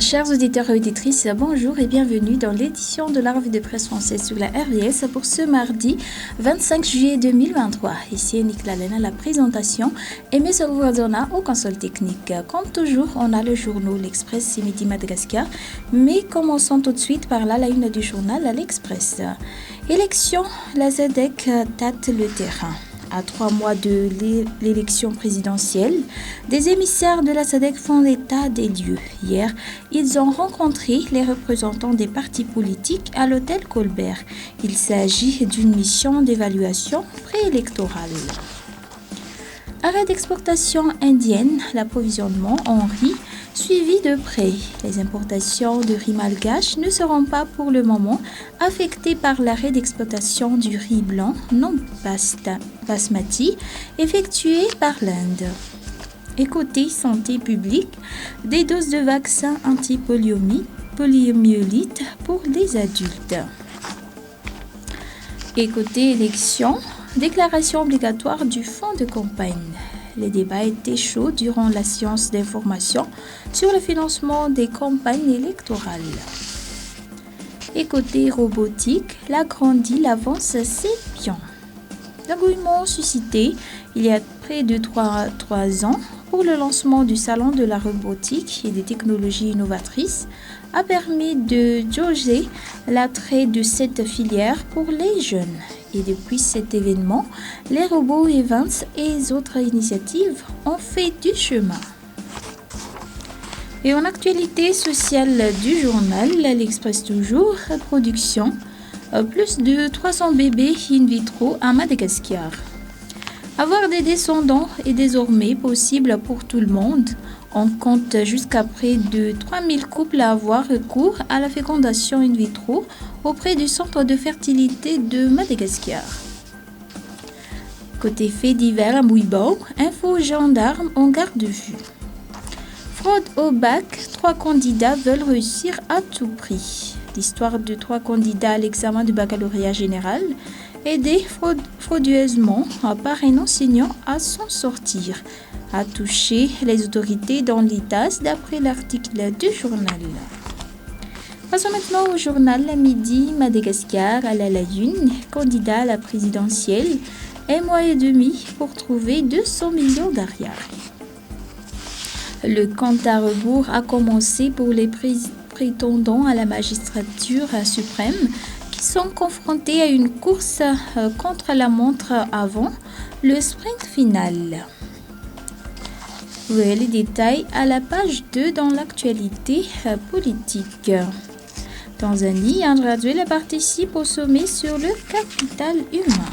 Chers auditeurs et auditrices, bonjour et bienvenue dans l'édition de la revue de presse française sur la RVS pour ce mardi 25 juillet 2023. Ici Nicolas Lena à la présentation et M. Guardona au console technique. Comme toujours, on a le journal L'Express et Midi Madagascar, mais commençons tout de suite par la une du journal à l'Express. Élection, la SADC tâte le terrain. À 3 mois de l'élection présidentielle, des émissaires de la SADC font état des lieux. Hier, ils ont rencontré les représentants des partis politiques à l'hôtel Colbert. Il s'agit d'une mission d'évaluation préélectorale. Arrêt d'exportation indienne, l'approvisionnement en riz suivi de près. Les importations de riz malgache ne seront pas pour le moment affectées par l'arrêt d'exploitation du riz blanc non basmati effectué par l'Inde. Et côté santé publique, des doses de vaccins anti-poliomyélite pour les adultes. Et côté élection, déclaration obligatoire du fonds de campagne. Les débats étaient chauds durant la séance d'information sur le financement des campagnes électorales. Et côté robotique, l'agrandit l'avance ses pions. L'engouement suscité il y a près de 3 ans pour le lancement du salon de la robotique et des technologies innovatrices a permis de jauger l'attrait de cette filière pour les jeunes. Et depuis cet événement, les robots events et les autres initiatives ont fait du chemin. Et en actualité sociale du journal, l'Express toujours, production, plus de 300 bébés in vitro à Madagascar. Avoir des descendants est désormais possible pour tout le monde. On compte jusqu'à près de 3000 couples à avoir recours à la fécondation in vitro auprès du centre de fertilité de Madagascar. Côté fait divers à Mouibao, info gendarme en garde de vue. Fraude au bac, 3 candidats veulent réussir à tout prix. L'histoire de 3 candidats à l'examen du baccalauréat général aidés frauduleusement par un enseignant à s'en sortir, a touché les autorités dans l'ITAS d'après l'article du journal. Passons maintenant au journal Midi Madagascar à la une, candidat à la présidentielle, 1 mois et demi pour trouver 200 millions d'arrières. Le compte à rebours a commencé pour les prétendants à la magistrature suprême qui sont confrontés à une course contre la montre avant le sprint final. Voyez les détails à la page 2 dans l'actualité politique. Tanzanie, André Azoulay participe au sommet sur le capital humain.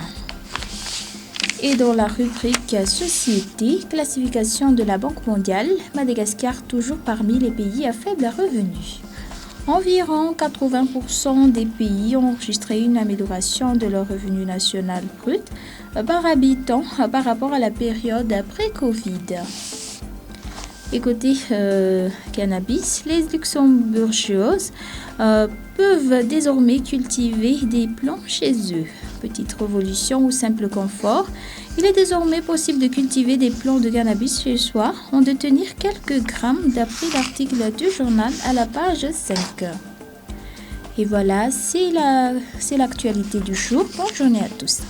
Et dans la rubrique Société, classification de la Banque mondiale, Madagascar toujours parmi les pays à faible revenu. Environ 80% des pays ont enregistré une amélioration de leur revenu national brut par habitant par rapport à la période après Covid. Et côté cannabis, les luxembourgeoises peuvent désormais cultiver des plants chez eux. Petite révolution ou simple confort, il est désormais possible de cultiver des plants de cannabis chez soi en détenir quelques grammes d'après l'article du journal à la page 5. Et voilà, c'est l'actualité du jour. Bonne journée à tous.